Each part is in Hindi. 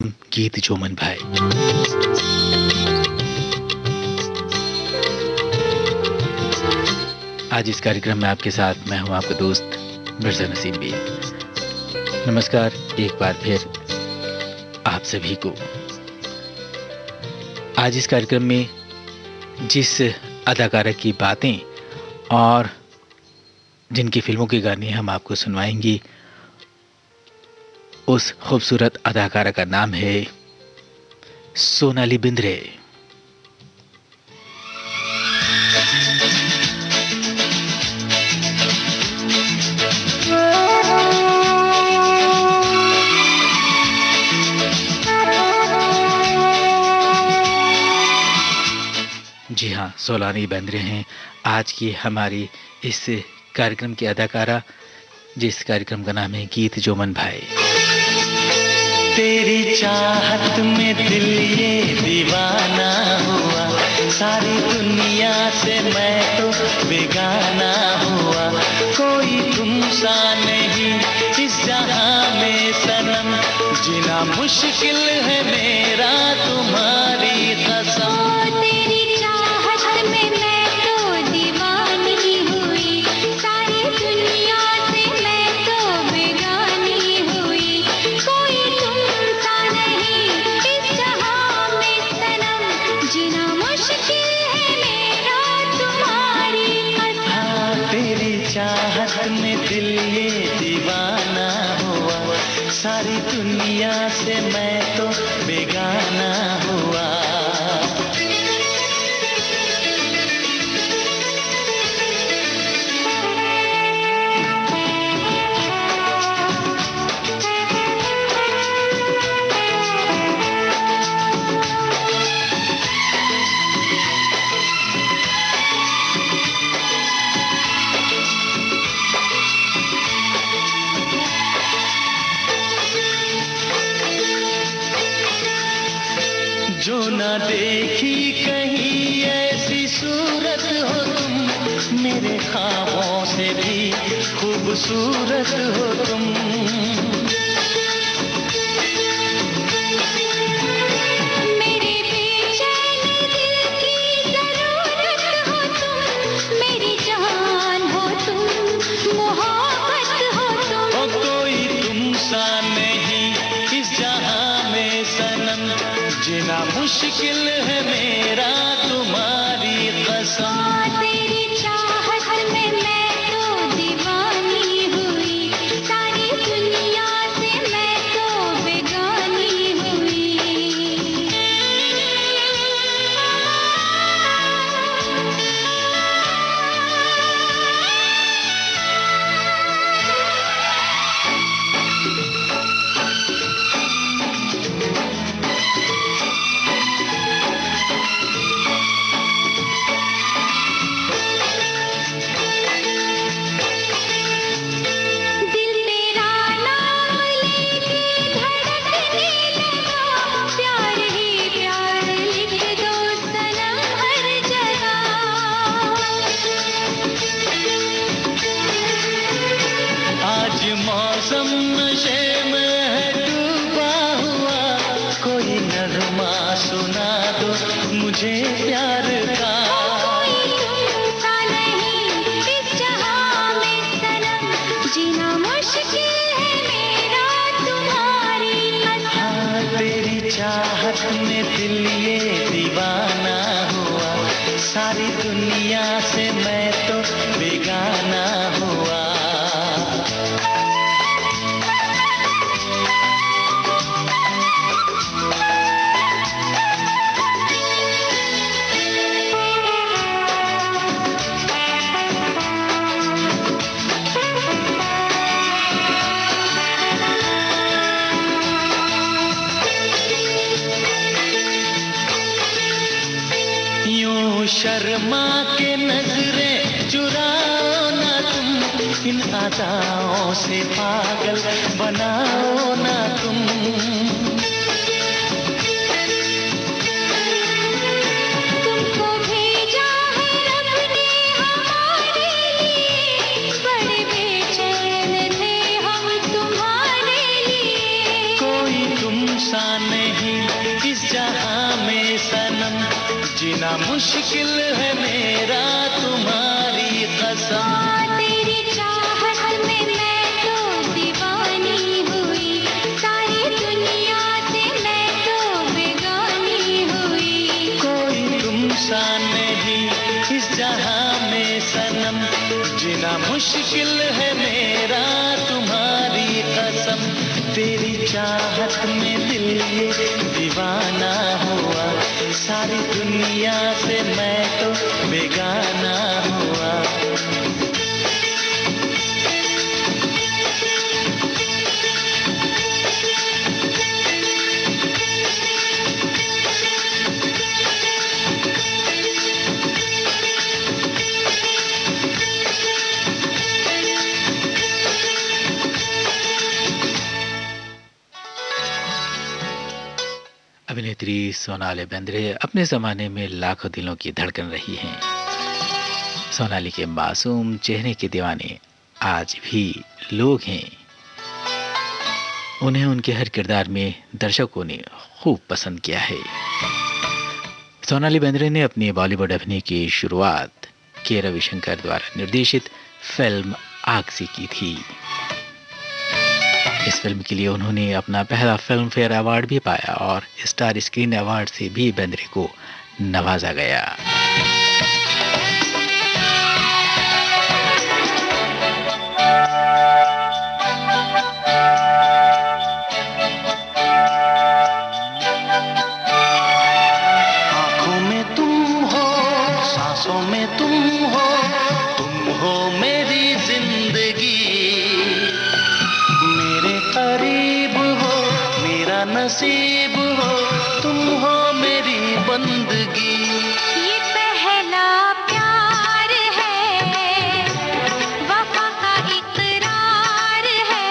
गीत जोमन भाई। आज इस कार्यक्रम में आपके साथ मैं हूं आपका दोस्त मिर्जा नसीम बेग। नमस्कार एक बार फिर आप सभी को। आज इस कार्यक्रम में जिस अदाकारा की बातें और जिनकी फिल्मों के गाने हम आपको सुनवाएंगे, उस खूबसूरत अदाकारा का नाम है सोनाली बिंद्रे। जी हाँ, सोनाली बिंद्रे हैं आज की हमारी इस कार्यक्रम की अदाकारा, जिस कार्यक्रम का नाम है गीत जोमन भाई। तेरी चाहत में दिल ये दीवाना हुआ, सारी दुनिया से मैं तो बेगाना हुआ। कोई तुम सा नहीं इस जहां में सनम, जीना मुश्किल है मेरा तुम्हारी कसम। चाहत में दिल ये दीवाना हुआ, सारी दुनिया से मैं तो बेगाना हुआ। जो ना देखी कहीं ऐसी सूरत हो तुम, मेरे ख्वाबों से भी खूबसूरत हो तुम। मेरे बेचैन दिल की ज़रूरत हो तुम, मेरी जान हो तुम, मोहब्बत हो तुम। ओ कोई तुम सा नहीं इस जहां में सनम, जीना मुश्किल है मेरा तुम्हारी कसम। तेरी चाहत में मैं तो दीवानी हुई, सारी दुनिया से मैं तो बेगानी हुई। मौसम नशे में है डूबा हुआ, कोई नगमा सुना दो मुझे प्यार का। कोई तुमसा नहीं इस जहां में सनम, जीना मुश्किल है मेरा तुम्हारी कसम। हाँ, तेरी चाहत में दिल ये दीवाना हुआ, सारी दुनिया से मैं तो बेगाना हुआ। शर्मा के नजरें चुराओ ना तुम, इन अदाओं से पागल बनाओ ना तुम। तुमको भेजा है रब ने हमारे लिए, बड़े बेचैन थे हम तुम्हारे लिए। कोई तुम सा नहीं इस जहां में सनम, जीना मुश्किल है मेरा तुम्हारी कसम। तेरी चाहत में मैं तो दीवानी हुई, सारी दुनिया से मैं तो बेगानी हुई। कोई तुमसा नहीं इस जहां में सनम, जीना मुश्किल है मेरा तुम्हारी कसम। तेरी चाहत में दिल ये दीवाना हुआ, सारी दुनिया से मैं तो बेगाना हुआ। अभिनेत्री सोनाली बेंद्रे अपने ज़माने में लाखों दिलों की धड़कन रही हैं। सोनाली के मासूम चेहरे के दीवाने आज भी लोग हैं। उन्हें उनके हर किरदार में दर्शकों ने खूब पसंद किया है। सोनाली बेंद्रे ने अपनी बॉलीवुड अभिनय की शुरुआत के रविशंकर द्वारा निर्देशित फिल्म आग से की थी। इस फिल्म के लिए उन्होंने अपना पहला फिल्म फेयर अवार्ड भी पाया और स्टार स्क्रीन अवार्ड से भी बेंद्रे को नवाजा गया। आँखों में तुम हो, सांसों में तुम हो मेरी जिंदगी। मेरे करीब हो, मेरा नसीब हो, तुम हो मेरी बंदगी। ये पहला प्यार है, वफा का इकरार है।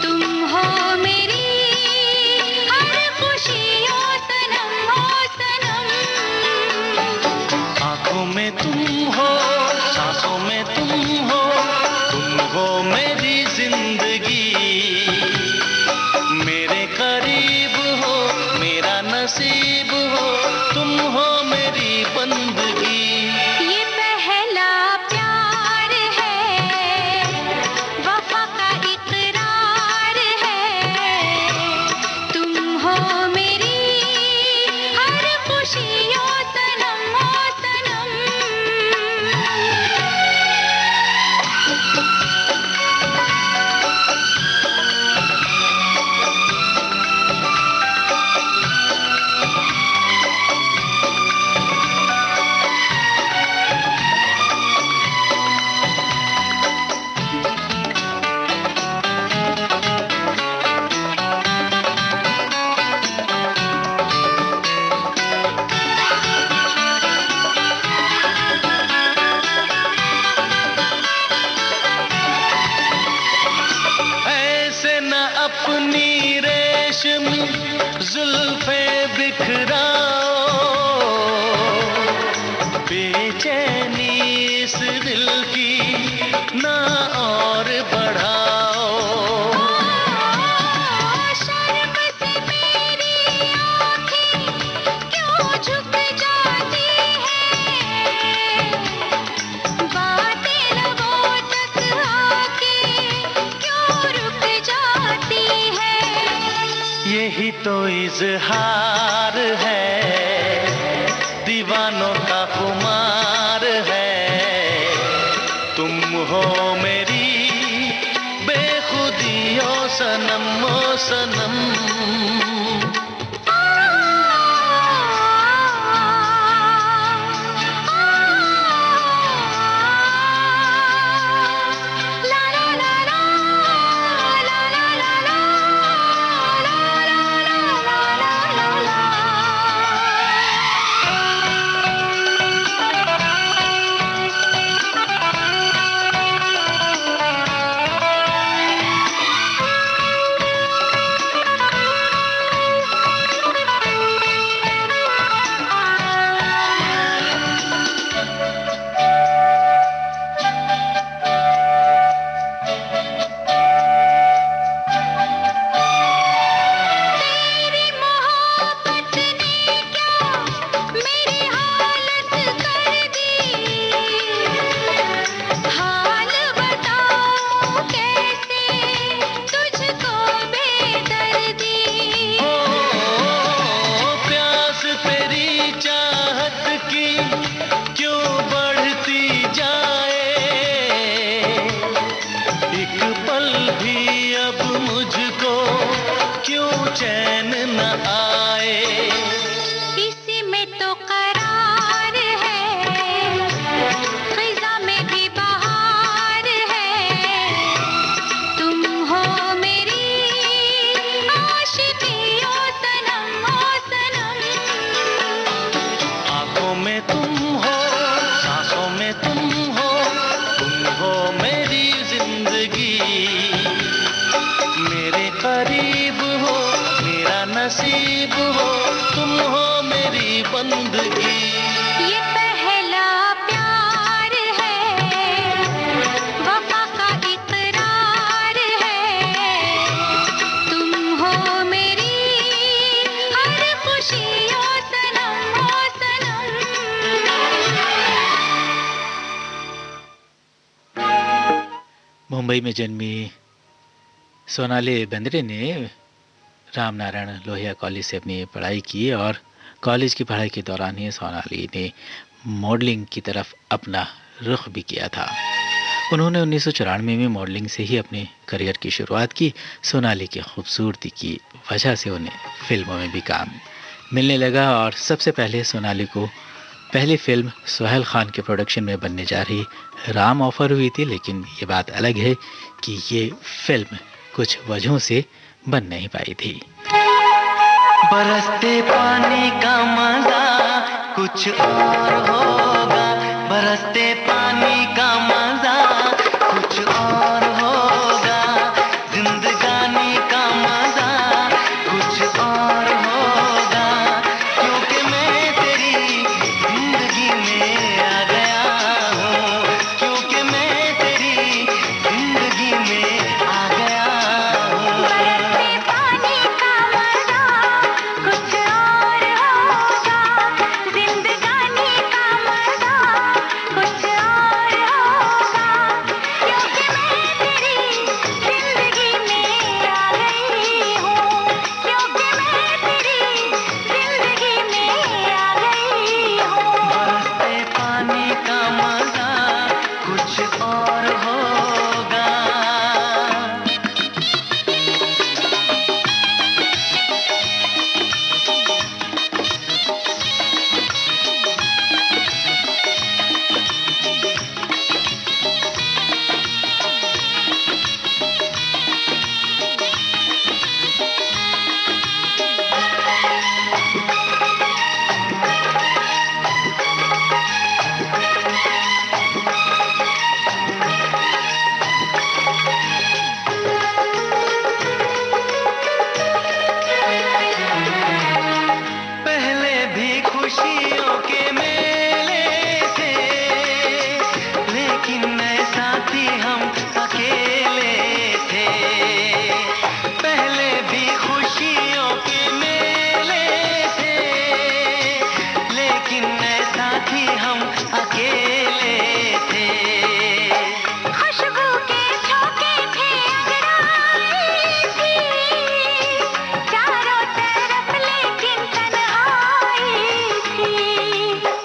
तुम हो मेरी हर खुशियों सनम, हो सनम। आँखों में तुम हो, सांसों में तुम हो मेरी जिंदगी। मेरे करीब हो, मेरा नसीब हो, तुम हो मेरी बंदगी। ये पहला प्यार है, वफा का इकरार है। तुम हो मेरी हर खुशियों सनम, हो सनम। ऐसे न अपनी रेशमी जुल्फे बिखराओ, बेचैनी इस दिल की ना और बढ़ाओ। शर्म से मेरी आँखें क्यों झुक जाती हैं, बातें लबों तक आके क्यों रुक जाती हैं। यही तो इजहार है, दीवानों का खुमार है। तुम हो मेरी बेखुदी ओ सनम, ओ सनम। चैन न आए। इसी में तो करार है, खिज़ा में भी बहार है। तुम हो मेरी आशिकी ओ सनम, ओ सनम। आंखों में तुम हो, सांसों में तुम हो मेरी जिंदगी। मेरे करीब हो, मेरा नसीब हो, तुम हो मेरी बंदगी। ये पहला प्यार है, वफा का इकरार है। तुम हो मेरी हर खुशी ओ सनम, ओ सनम। मुंबई में जन्मी सोनाली बेंद्रे ने रामनारायण लोहिया कॉलेज से अपनी पढ़ाई की और कॉलेज की पढ़ाई के दौरान ही सोनाली ने मॉडलिंग की तरफ अपना रुख भी किया था। उन्होंने 1994 में मॉडलिंग से ही अपने करियर की शुरुआत की। सोनाली की खूबसूरती की वजह से उन्हें फिल्मों में भी काम मिलने लगा और सबसे पहले सोनाली को पहली फिल्म सोहेल खान के प्रोडक्शन में बनने जा रही राम ऑफर हुई थी, लेकिन ये बात अलग है कि ये फिल्म कुछ वजहों से बन नहीं पाई थी। बरसते पानी का मजा कुछ और होगा, बरसते पानी का मजा कुछ और होगा, जिंदगानी का मजा कुछ और होगा, क्योंकि मैं तेरी जिंदगी में आ गया हूँ, क्योंकि मैं तेरी जिंदगी में आ गया हूँ। बरसते पानी का मजा कुछ और होगा, जिंदगानी का मजा कुछ और होगा, क्योंकि मैं तेरी जिंदगी में आ गई हूँ, क्योंकि मैं तेरी जिंदगी में आ गई हूँ। बरसते पानी का मजा कुछ और होगा। पहले भी खुशियों के मेले थे, लेकिन ऐसा थी हम अकेले थे। पहले भी खुशियों के मेले थे, लेकिन ऐसा थी हम अकेले थे। खुशबू के झोंके थे अंगड़ाई थी, चारों तरफ लेकिन तन्हाई थी।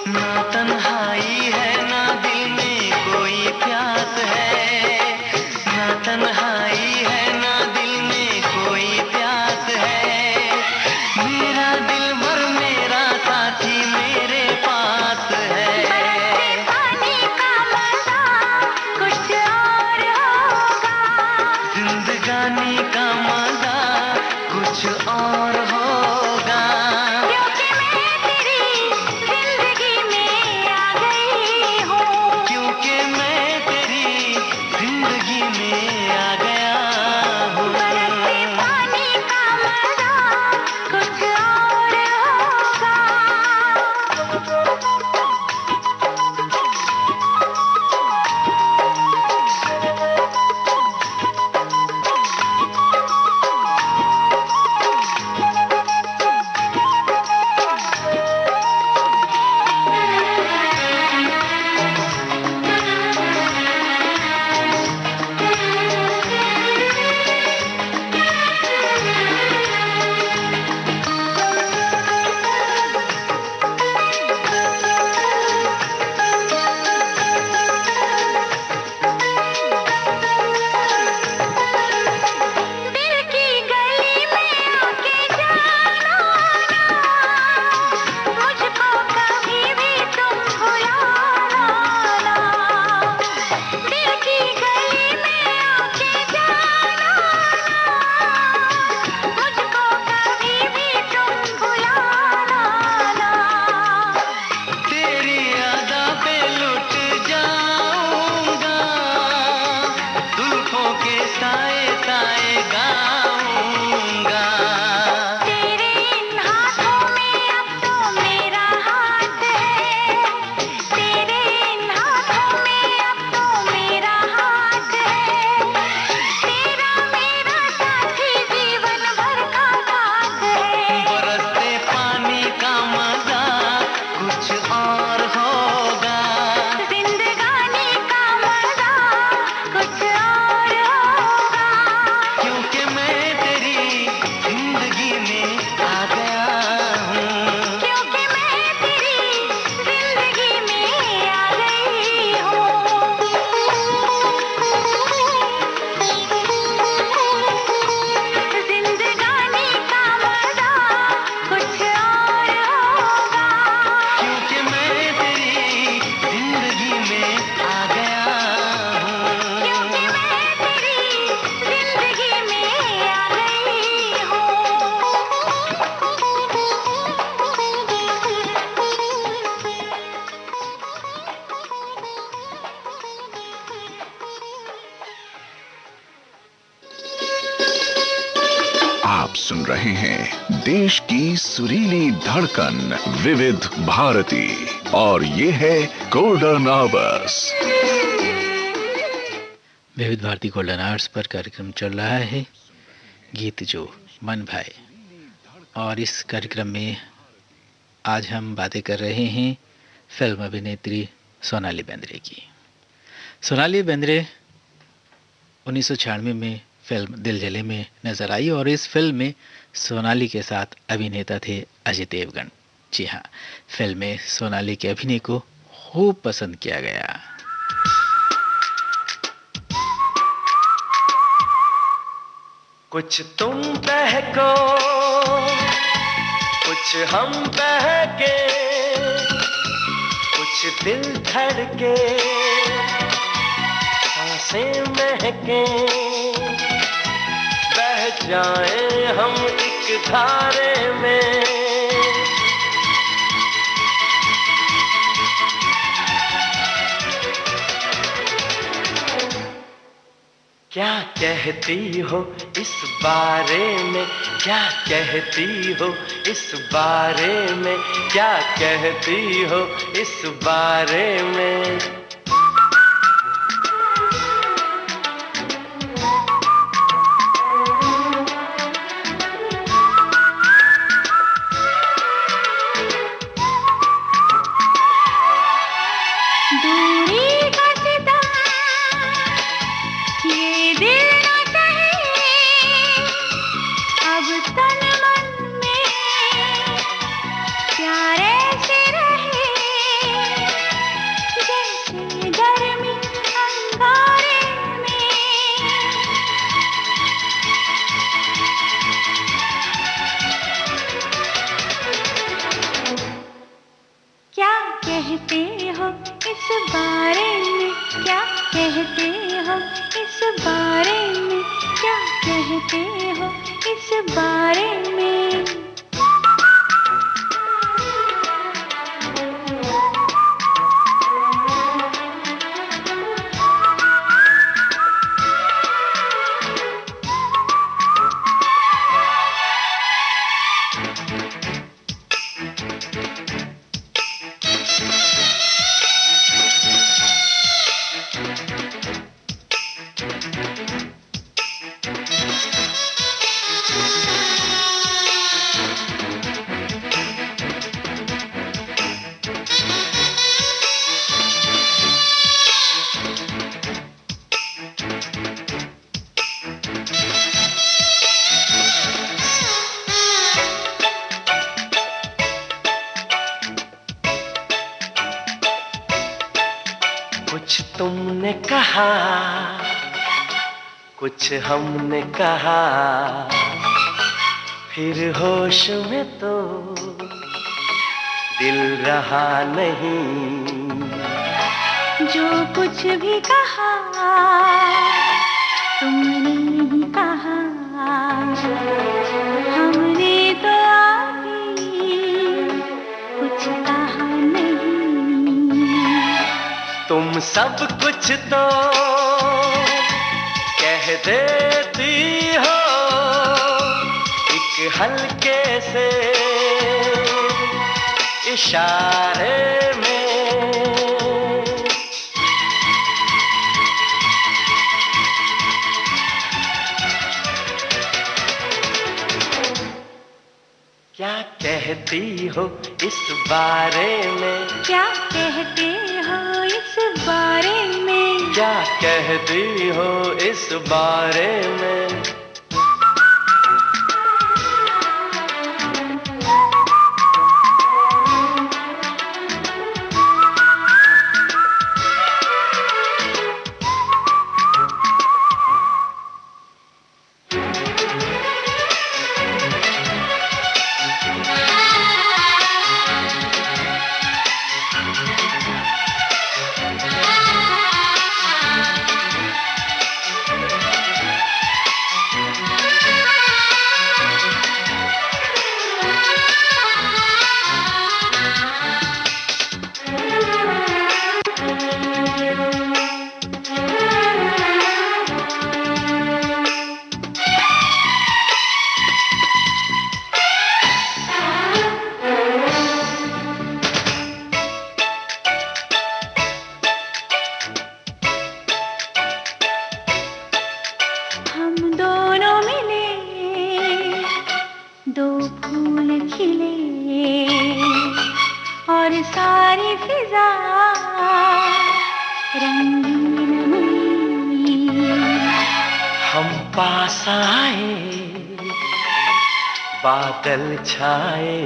ना तन्हाई है ना दिल में कोई प्यास है, ना तन्हाई है ना दिल में कोई प्यास है। मेरा दिल भर मेरा साथी मेरे पास है। बरसते पानी का मजा कुछ और होगा, जिंदगानी का मजा कुछ और होगा, क्योंकि मैं तेरी जिंदगी में आ गई हूँ, क्योंकि मैं तेरी जिंदगी में आ गया हूँ। बरसते पानी का मजा कुछ और होगा। रहे हैं देश की सुरीली धड़कन विविध भारती, और ये है गोल्डन आवर्स। विविध भारती गोल्डन आवर्स पर कार्यक्रम चल रहा है गीत जो मन भाए, और इस कार्यक्रम में आज हम बातें कर रहे हैं फिल्म अभिनेत्री सोनाली बेंद्रे की। सोनाली बेंद्रे 1996 में फिल्म दिल जले में नजर आई, और इस फिल्म में सोनाली के साथ अभिनेता थे अजय देवगन। जी हाँ, फिल्म में सोनाली के अभिनय को खूब पसंद किया गया। कुछ तुम बहको, कुछ हम बहके, कुछ दिल धड़के, सांसें महके, बह जाए हम एक धारे में। क्या कहती हो इस बारे में, क्या कहती हो इस बारे में, क्या कहती हो इस बारे में। कुछ तुमने कहा, कुछ हमने कहा, फिर होश में तो दिल रहा नहीं। जो कुछ भी कहा तुमने ही कहा, हमने तो अभी कुछ कहा नहीं। तुम सब कुछ तो कह देती हो एक हल्के से इशारे में। क्या कहती हो इस बारे में, क्या कहते हो इस बारे में, क्या कहती हो इस बारे में। फूल खिले और सारी फिजा रंगीन हुई। हम पास आए, बादल छाए,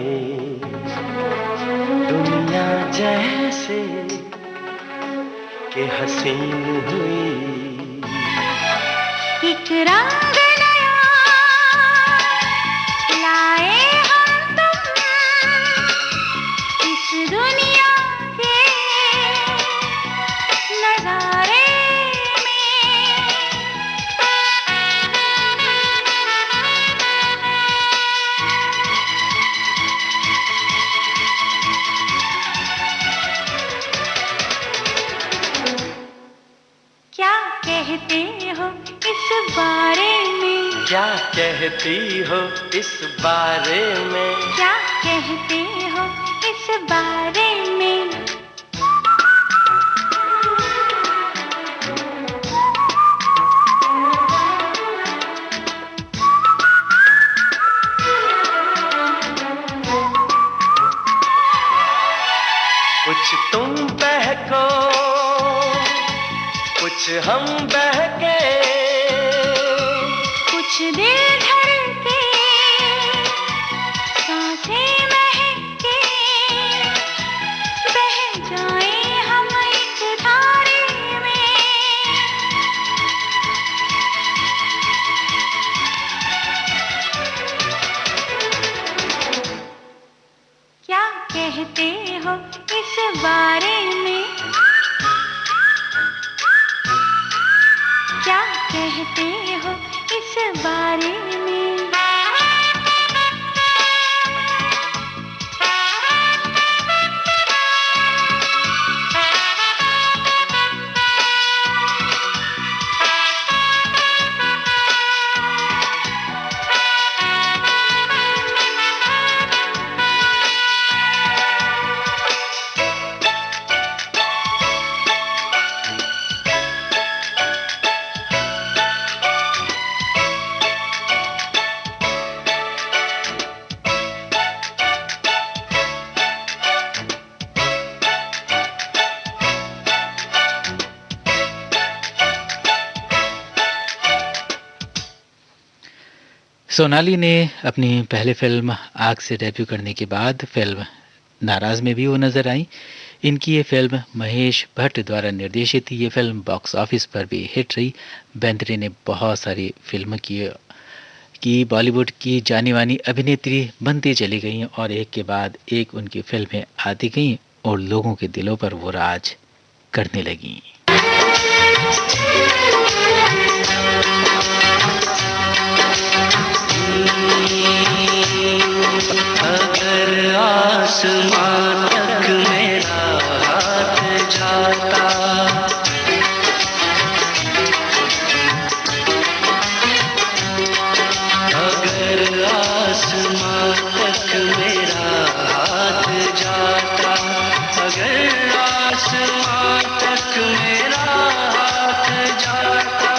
दुनिया जैसे कि हसीन हुई। एक रंग नया लाए हम तुम इस दुनिया के नजारे क्या कहते हो इस बारे में? क्या कहती हो इस बारे में? क्या कहते हो इस बारे में? कुछ तुम बहको, कुछ हम बहके, कुछ दिल धड़के, सांसें महके, बह जाएं हम एक धारे में। क्या कहते हो इस बारे में? क्या कहते हो इस बारे में? सोनाली ने अपनी पहली फिल्म आग से डेब्यू करने के बाद फिल्म नाराज में भी वो नजर आई। इनकी ये फिल्म महेश भट्ट द्वारा निर्देशित थी। ये फिल्म बॉक्स ऑफिस पर भी हिट रही। बेंद्रे ने बहुत सारी फिल्म की बॉलीवुड की जानी मानी अभिनेत्री बनती चली गई और एक के बाद एक उनकी फिल्में आती गईं और लोगों के दिलों पर वो राज करने लगीं। अगर आसमान तक मेरा हाथ जाता, अगर आसमान तक मेरा हाथ जाता, अगर आसमान तक मेरा हाथ जाता,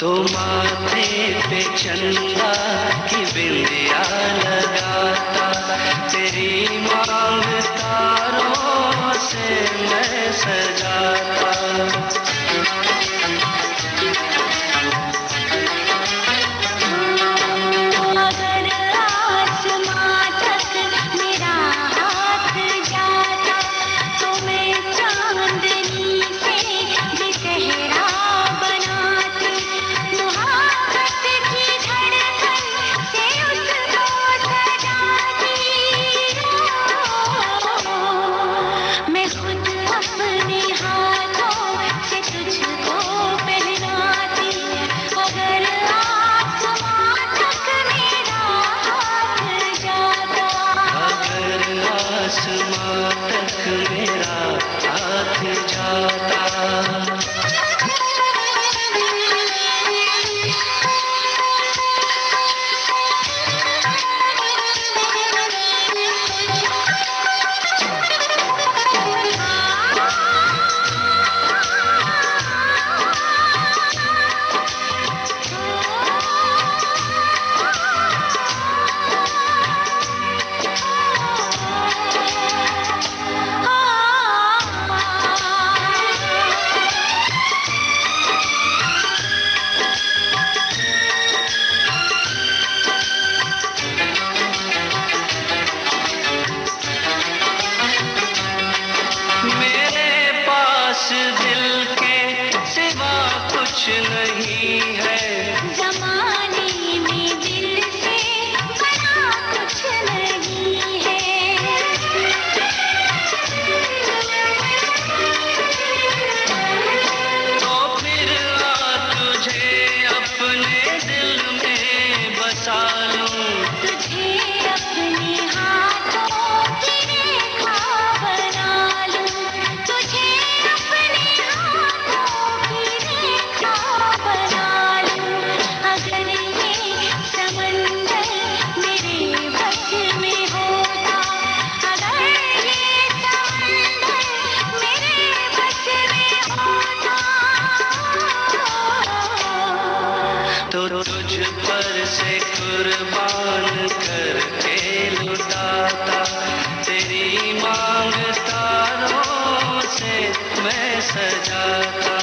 तो माथे पे चंदा की बिंदिया लगाता, तेरी मांग तारों से मैं सजाता। अगर आसमां तक मेरा हाथ जाता, तो मैं चांदनी से भी गहरा बनाती, मोहब्बत की धड़कन से उसको सजाती। मैं खुद अपने हाथों से कुर्बान करके लुटाता, तेरी मांग तारों से मैं सजाता,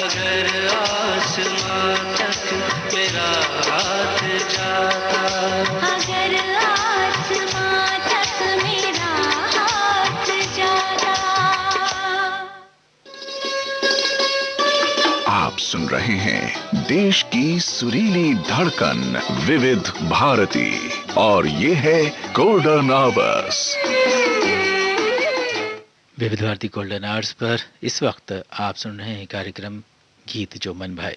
अगर आसमां तक मेरा हाथ जाता, अगर आसमां तक मेरा हाथ जाता। आप सुन रहे हैं देश की सुरीली धड़कन विविध भारती और ये है गोल्डन आवर्स। विविध भारती गोल्डन आवर्स पर इस वक्त आप सुन रहे हैं कार्यक्रम गीत जो मन भाए,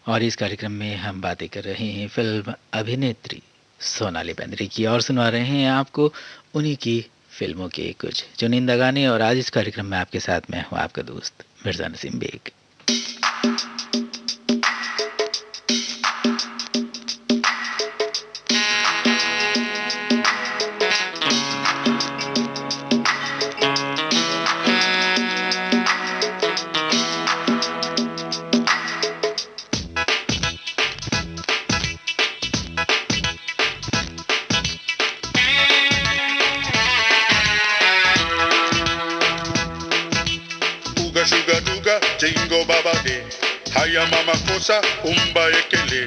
और इस कार्यक्रम में हम बातें कर रहे हैं फिल्म अभिनेत्री सोनाली बेंद्रे की, और सुना रहे हैं आपको उन्हीं की फिल्मों के कुछ चुनिंदा गाने। और आज इस कार्यक्रम में आपके साथ मैं हूं आपका दोस्त Mirza Naseem Baig. Jingo baba de, haya mama kosa, umba ekele,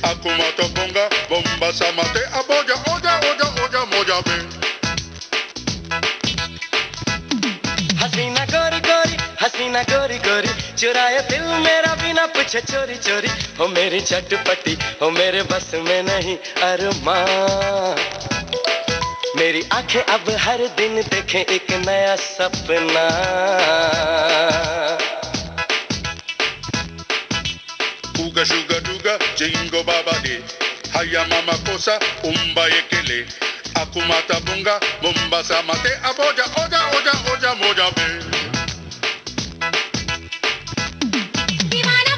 akuma to bonga, bomba samate, aboja, oja, oja, oja, moja be. हसीना गोरी गोरी, चुराए दिल मेरा बिना पूछे चोरी चोरी, हो मेरी चटपटी, हो मेरे बस में नहीं अरमान, मेरी आंखें अब हर दिन देखें एक नया सपना। Uga suga duga, jingo baba de, haya mama kosa, umba ekele, akumata bunga, bomba samate, aboja, oja, oja, oja, moja be. दीवाना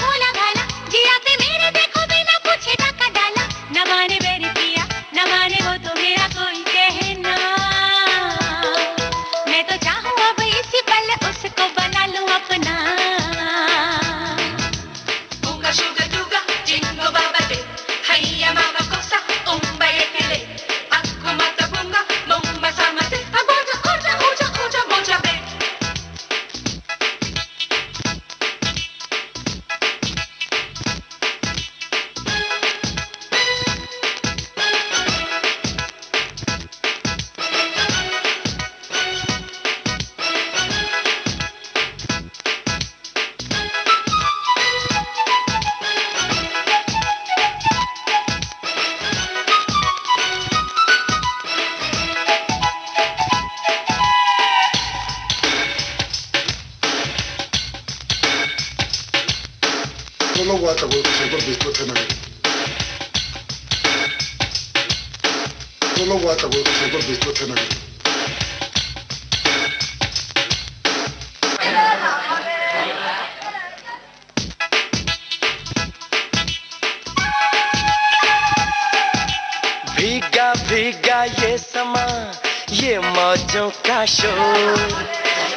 भोला भाला, जिया पे मेरे देखो बिना पूछे डाका डाला, न माने मेरी पिया, न माने वो तो मेरा कोई कहना, मैं तो चाहूँ अब इसी पल उसको बना लूं अपना। Solo guata, voy a hacer después de nada. Solo guata, voy a hacer después de nada. भीगा भीगा ये समा, ये मौजों का शोर,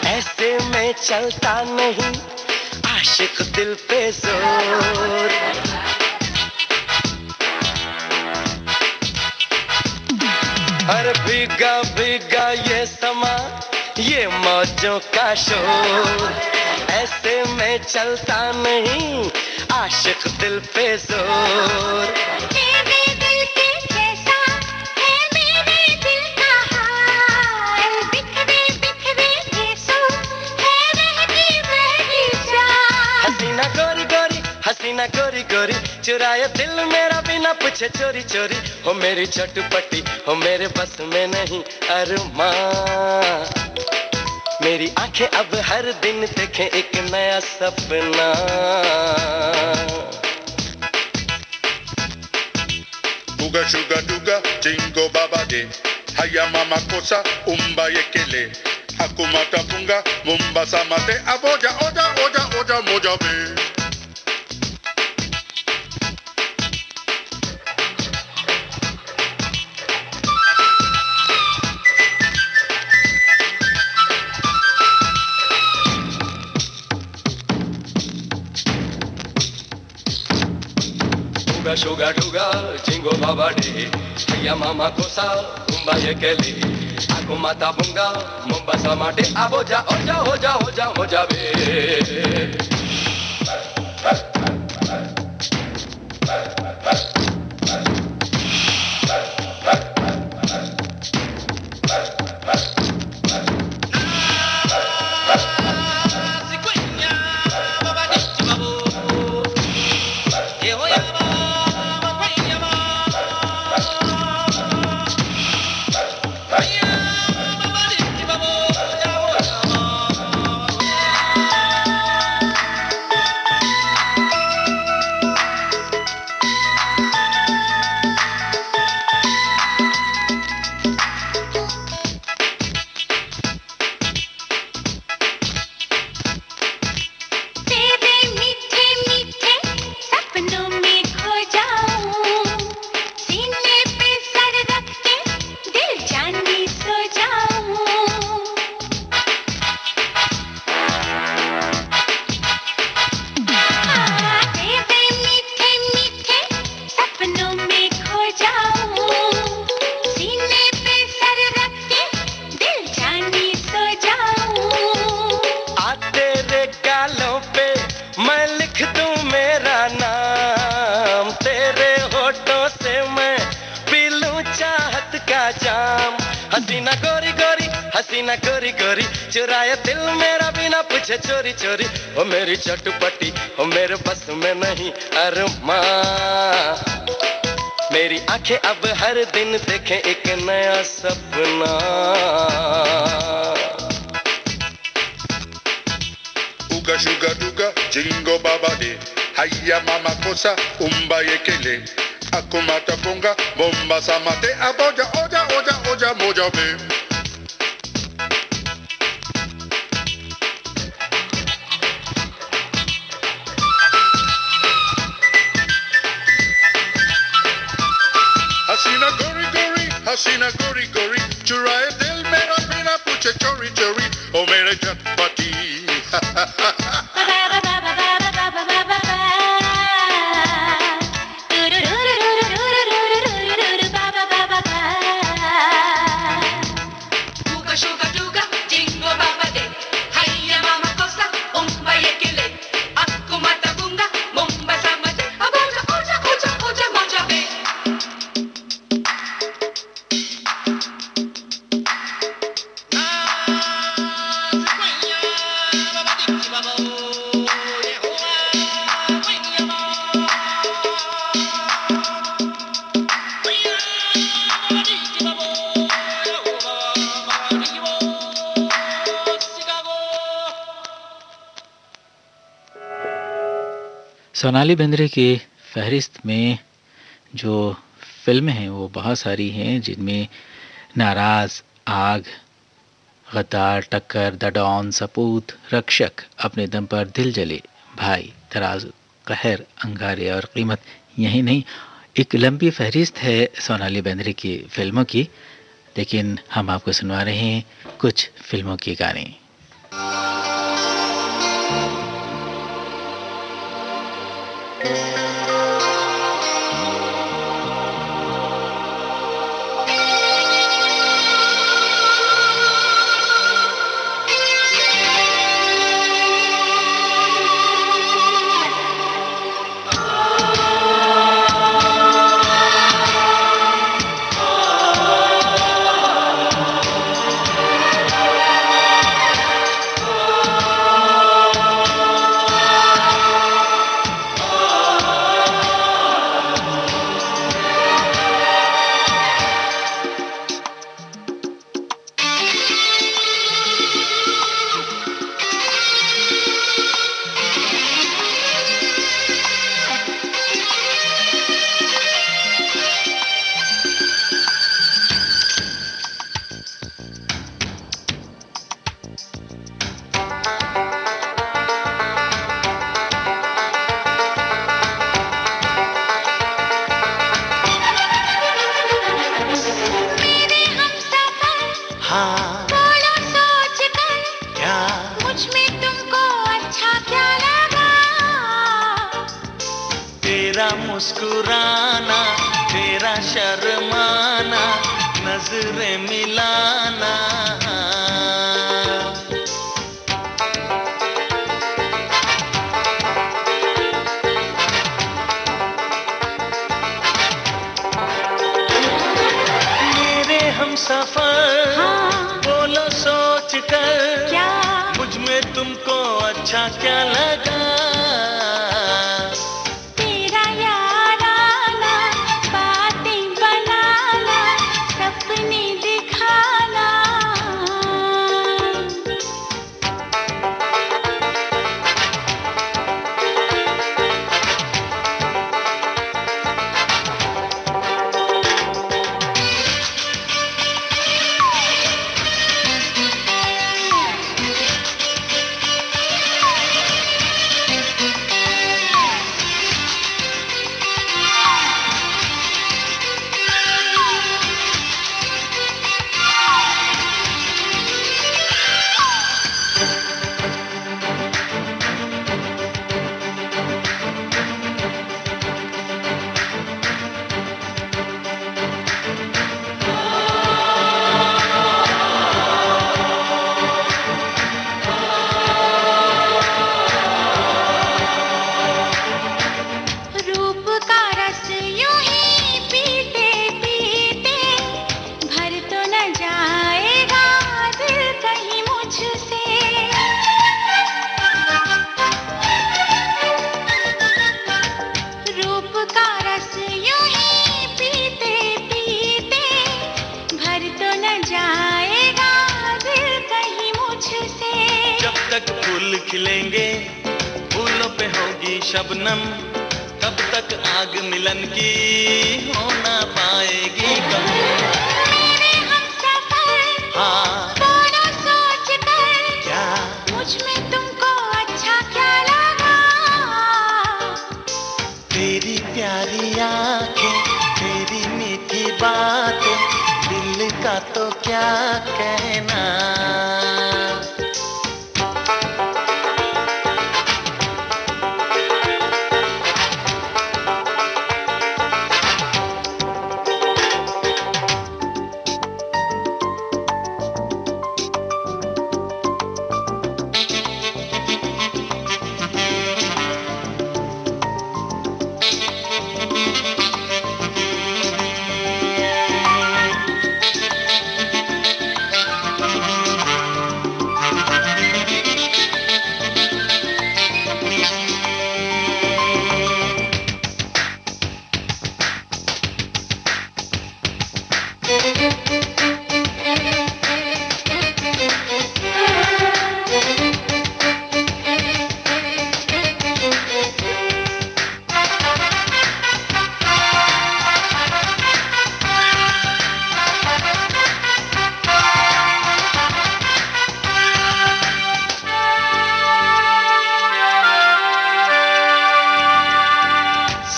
ऐसे में चलता नहीं आशिक दिल पे जोर। अरे भीगा भीगा ये समा, ये मौजों का शोर, ऐसे में चलता नहीं आशिक दिल पे जोर। हसीना गोरी गोरी, चुराए दिल मेरा बिना पूछे चोरी चोरी, हो मेरी चटपटी, हो मेरे बस में नहीं अरमान, मेरी आंखें अब हर दिन देखें एक नया सपना। Uga suga duga, jingo baba de, haya mama kosa, umba ekele, akumata bunga, mumba samate, aboja, oja, oja, oja, moja be. sugar sugar jingo baba de ya mama kosa umba yekeli aku mata bunga Mombasa mate aboja oja oja oja oja be तेरे मीठे मीठे सपनों में खो जाऊं सीने पे सर रख के दिल जानी सो जाऊं तेरे मीठे मीठे सपनों में खो जाऊं सीने पे सर रख के दिल जानी सो जाऊं आ तेरे गालों पे मैं लिख दूं मेरा नाम तेरे होठों से मैं पी लूं चाहत का जाम हसीना गोरी गोरी हसीना गोरी गोरी चुराए दिल मेरा बिना पूछे चोरी चोरी ओ मेरी चटपटी ओ मेरे बस में नहीं अरमां मेरी आंखें अब हर दिन देखें एक नया सपना Uga suga duga jingo baba de Haya mama kosa umba yekele Akumata bunga Mombasa mate aboja oja oja oja moja be हसीना गोरी गोरी चुराए दिल मेरा बिना पूछे चोरी चोरी ओ मेरे चटपटी सोनाली बेंद्रे की फहरिस्त में जो फिल्में हैं वो बहुत सारी हैं जिनमें नाराज, आग, गद्दार, टक्कर, द डॉन, सपूत, रक्षक, अपने दम पर दिल जले, भाई, तराजू, कहर, अंगारे और कीमत यही नहीं एक लंबी फहरिस्त है सोनाली बेंद्रे की फिल्मों की। लेकिन हम आपको सुनवा रहे हैं कुछ फिल्मों के गाने। मुस्कुरा शर्माना, नजरें मिलाना। मेरे हम सफर, हाँ। बोलो सोच कर, क्या मुझ में तुमको अच्छा क्या लगा? तेरा यार आना, बातें बनाना, सपने दिखाना। रूप का रस यूं ही पीते पीते भर तो न जाएगा दिल कहीं मुझसे। रूप का रस यूं ही पीते पीते भर तो न जाएगा दिल कहीं मुझसे। जब तक फूल खिलेंगे, फूलों पे होगी शबनम, तब तक आग मिलन की हो ना पाएगी कम। मेरे हमसफर, हाँ, बोलो सोच कर, क्या मुझ में तुमको अच्छा क्या लगा? तेरी प्यारी आंखें, तेरी मीठी बातें, दिल का तो क्या कहना।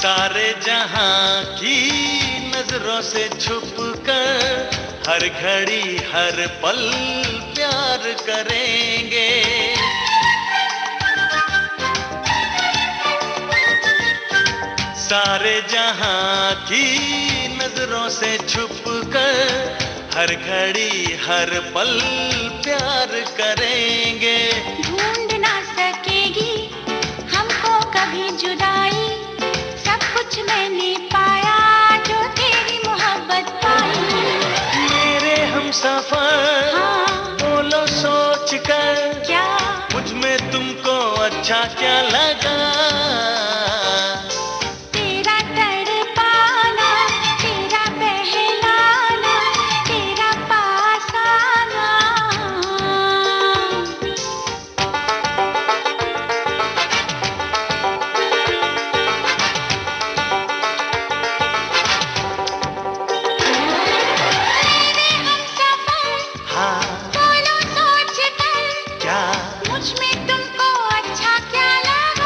सारे जहां की नजरों से छुप कर हर घड़ी हर पल प्यार करेंगे। सारे जहां की नजरों से छुप कर हर घड़ी हर पल प्यार करेंगे। ढूंढ ना सकेगी हमको कभी जुदाई, सब कुछ मैंने पाया जो तेरी मोहब्बत पाई। मेरे हम सफर, हाँ, बोलो सोच कर, क्या मुझ में तुमको अच्छा क्या लगा? तेरा तड़पाना, तेरा बहलाना, तेरा पास आना। मेरे हमसफर, हाँ, बोलो सोच कर, क्या मुझ में तुमको अच्छा क्या लगा?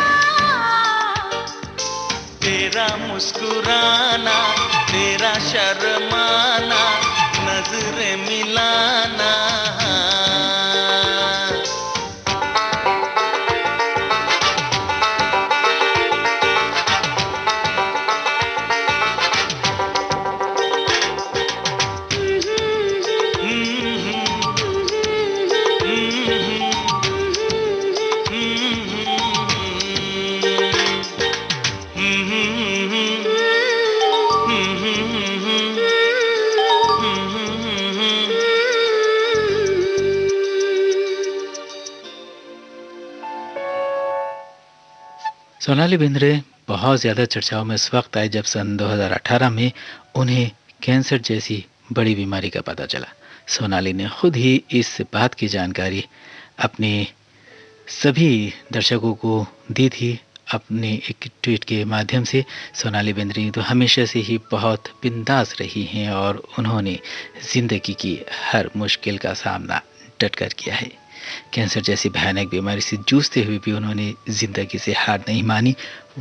सोनाली बेंद्रे बहुत ज़्यादा चर्चाओं में इस वक्त आई जब सन 2018 में उन्हें कैंसर जैसी बड़ी बीमारी का पता चला। सोनाली ने खुद ही इस बात की जानकारी अपने सभी दर्शकों को दी थी। अपने एक ट्वीट के माध्यम से सोनाली बेंद्रे तो हमेशा से ही बहुत बिंदास रही हैं और उन्होंने ज़िंदगी की हर मुश्किल का सामना डटकर किया है। कैंसर जैसी भयानक बीमारी से जूझते हुए भी उन्होंने ज़िंदगी से हार नहीं मानी।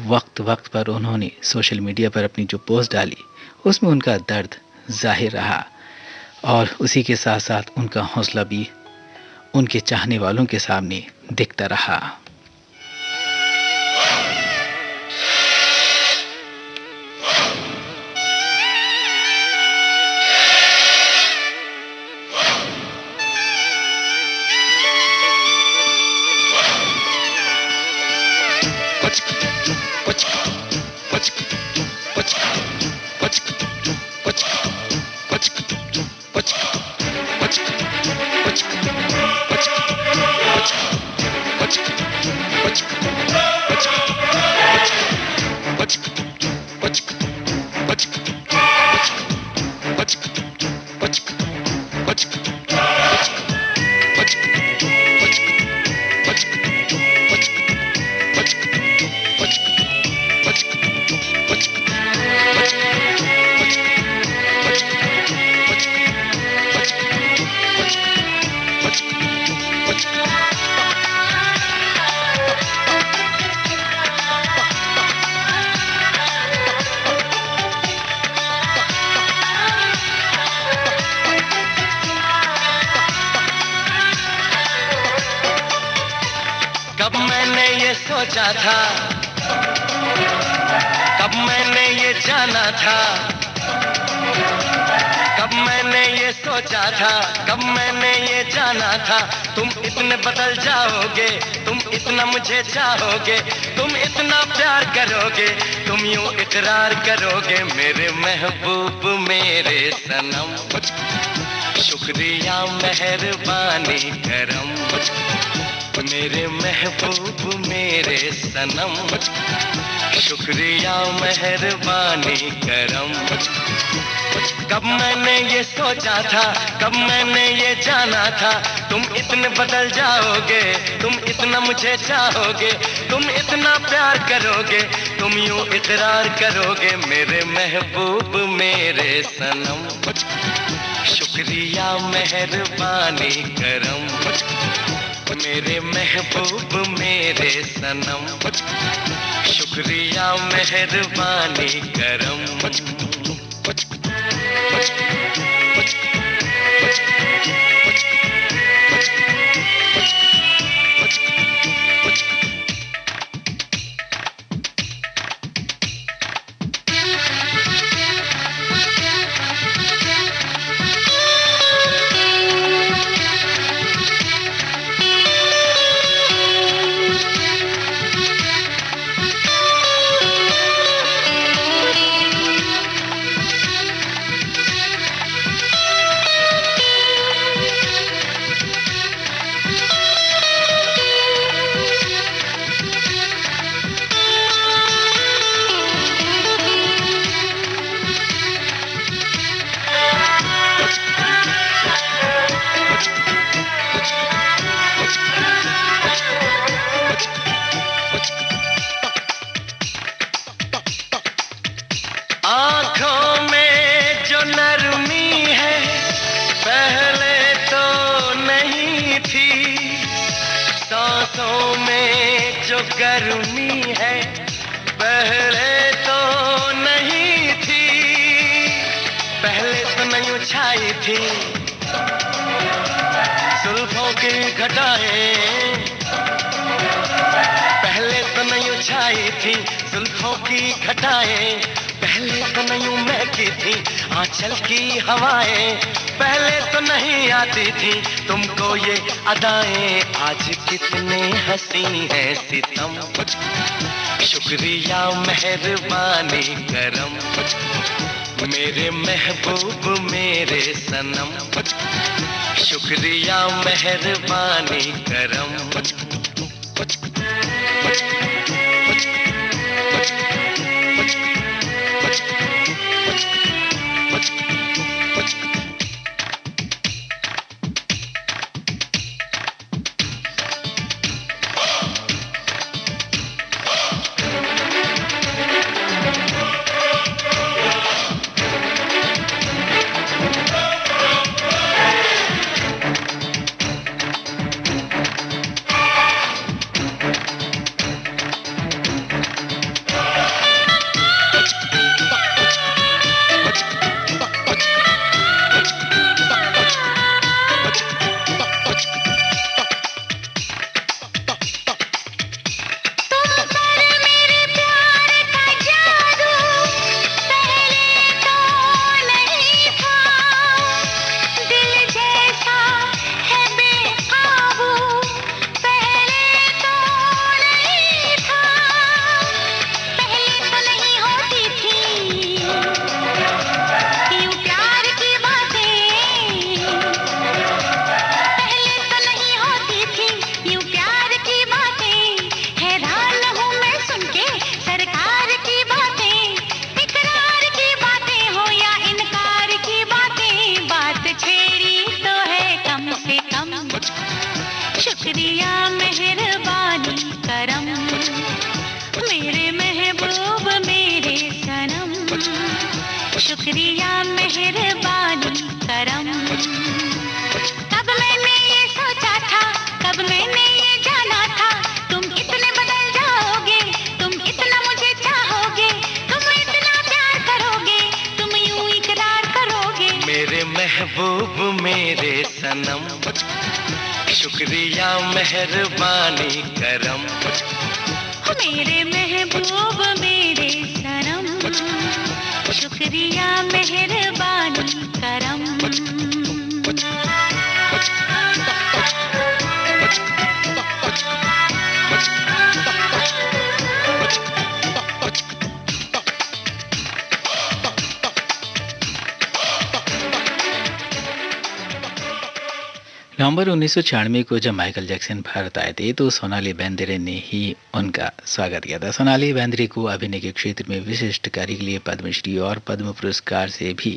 वक्त वक्त पर उन्होंने सोशल मीडिया पर अपनी जो पोस्ट डाली उसमें उनका दर्द जाहिर रहा और उसी के साथ साथ उनका हौसला भी उनके चाहने वालों के सामने दिखता रहा। कब मैंने ये सोचा था, कब मैंने ये जाना था, कब मैंने ये सोचा था, कब मैंने ये जाना था, तुम इतने बदल जाओगे, तुम इतना मुझे चाहोगे, तुम इतना प्यार करोगे, तुम यूं इकरार करोगे मेरे महबूब मेरे सनम। शुक्रिया मेहरबानी करम मेरे महबूब मेरे सनम। शुक्रिया मेहरबानी करम। कब मैंने ये सोचा था, कब मैंने ये जाना था, तुम इतने बदल जाओगे, तुम इतना मुझे चाहोगे, तुम इतना प्यार करोगे, तुम यूं इकरार करोगे मेरे महबूब मेरे सनम। शुक्रिया मेहरबानी करम मेरे महबूब मेरे सनम। शुक्रिया मेहरबानी करम। आँखों में जो नरमी है पहले तो नहीं थी, सांसों में जो गर्मी है पहले तो नहीं थी, पहले तो नहीं छाई थी जुल्फों की घटाएं, पहले तो नहीं छाई थी जुल्फों की घटाएं, पहले तो नहीं महकी थी आंचल की हवाएं, पहले तो नहीं आती थी तुमको ये अदाएं, आज कितने हंसी है सितम। शुक्रिया मेहरबानी करम मेरे महबूब मेरे सनम, शुक्रिया मेहरबानी करम। शुक्रिया मेहरबानी करम, मेरे महबूब मेरे सनम, शुक्रिया मेहरबानी करम। कब मैंने ये सोचा था, कब मैंने ये जाना था, तुम इतने बदल जाओगे, तुम इतना मुझे चाहोगे, तुम इतना प्यार करोगे, तुम यूं इकरार करोगे। मेरे महबूब मेरे सनम, शुक्रिया मेहरबानी करम। मेरे महबूब मेरे सनम, शुक्रिया मेहरबानी करम। नवंबर 1996 को जब माइकल जैक्सन भारत आए थे तो सोनाली बेंद्रे ने ही उनका स्वागत किया था। सोनाली बेंद्रे को अभिनय के क्षेत्र में विशिष्ट कार्य के लिए पद्मश्री और पद्म पुरस्कार से भी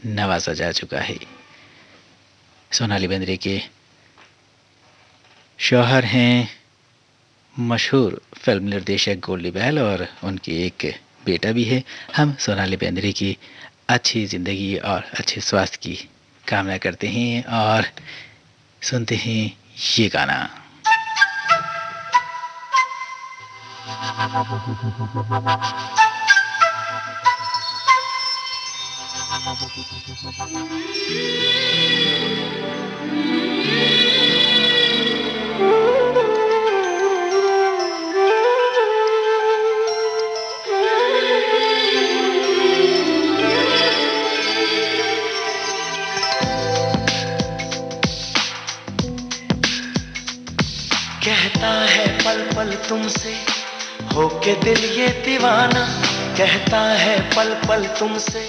नवाजा जा चुका है। सोनाली बेंद्रे के शौहर हैं मशहूर फिल्म निर्देशक गोल्डी बैल और उनकी एक बेटा भी है। हम सोनाली बेंद्रे की अच्छी ज़िंदगी और अच्छे स्वास्थ्य की कामना करते हैं और सुनते हैं ये गाना। कहता है पल पल तुमसे होके दिल ये दीवाना, कहता है पल पल तुमसे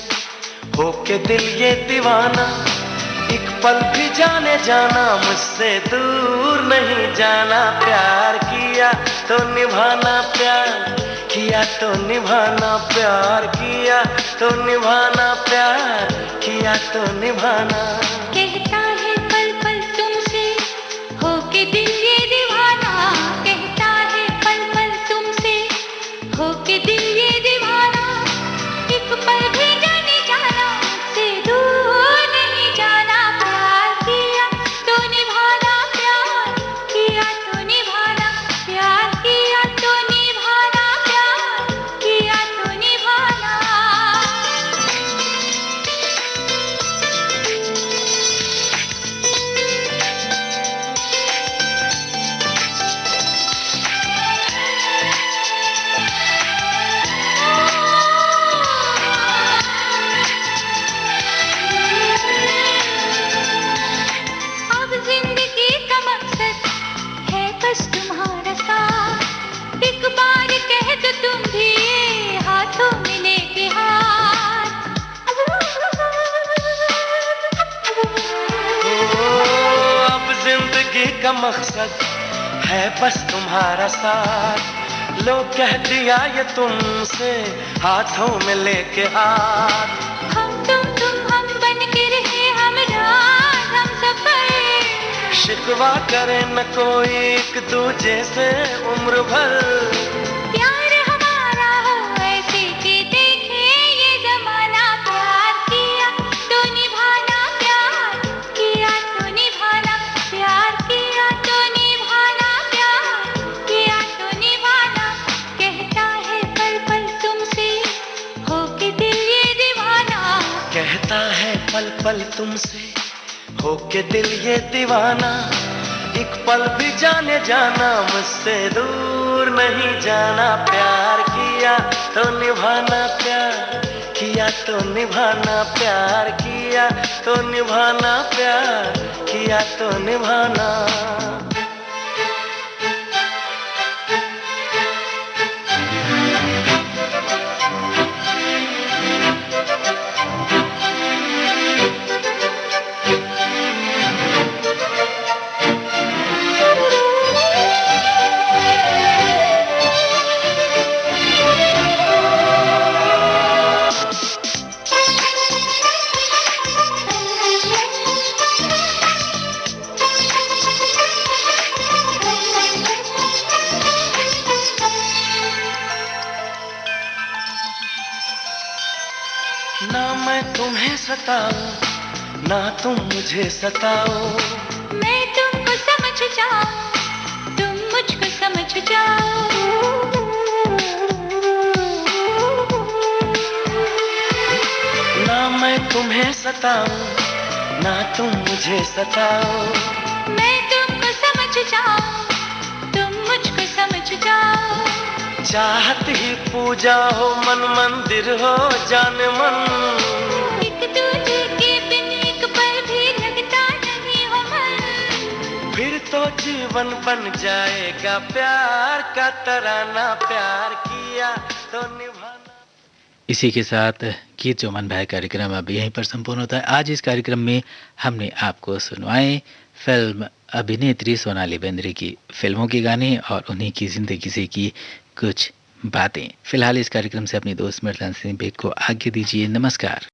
होके दिल ये दीवाना। एक पल भी जाने जाना मुझसे दूर नहीं जाना। प्यार किया तो निभाना, प्यार किया तो निभाना, प्यार किया तो निभाना, प्यार किया तो निभाना। कहता है पल पल तुमसे होके दिल ये दीवाना, कहता है पल पल तुमसे होके दिल ये दीवाना। एक पल भी जाने जाना से दूर नहीं जाना। प्यार किया तो निभाना, प्यार किया तो निभाना, प्यार किया तो निभाना, प्यार किया तो निभाना। जिंदगी का मकसद है बस तुम्हारा साथ। लो कह दिया ये तुमसे हाथों में लेके हाथ। हम बन के रहे हम रात हम सफर। शिकवा करे न कोई एक दूजे से उम्र भर। प्यार हमारा हो ऐसे कि देखे ये जमाना। प्यार किया तो निभाना, प्यार किया तो निभाना, प्यार किया तो निभाना, प्यार किया तो निभाना। कहता है पल पल तुमसे हो के दिल ये दीवाना। कहता है पल पल तुमसे हो के दिल ये दीवाना। एक पल भी जाने जाना मुझसे दूर नहीं जाना। प्यार किया तो निभाना, प्यार किया तो निभाना, प्यार किया तो निभाना, प्यार किया तो निभाना। ना मैं तुम्हें सताऊं ना तुम मुझे सताओ। मैं तुमको समझ जाऊं, तुम मुझको समझ जाओ। ना मैं तुम्हें सताऊं ना तुम मुझे सताओ। मैं तुमको समझ जाऊं, तुम मुझको समझ जाओ। चाहत ही पूजा हो मन मंदिर हो जान मन। एक दूजे के बिन एक पल भी लगता नहीं हो मन। फिर तो जीवन बन जाएगा प्यार का तराना। प्यार किया तो निभाना। इसी के साथ गीत जो मन भाए कार्यक्रम अब यहीं पर संपूर्ण होता है। आज इस कार्यक्रम में हमने आपको सुनवाए फिल्म अभिनेत्री सोनाली बेंद्रे की फिल्मों के गाने और उन्हीं की जिंदगी से की कुछ बातें। फिलहाल इस कार्यक्रम से अपनी दोस्त मृदुला सिंह बेग को आज्ञा दीजिए। नमस्कार।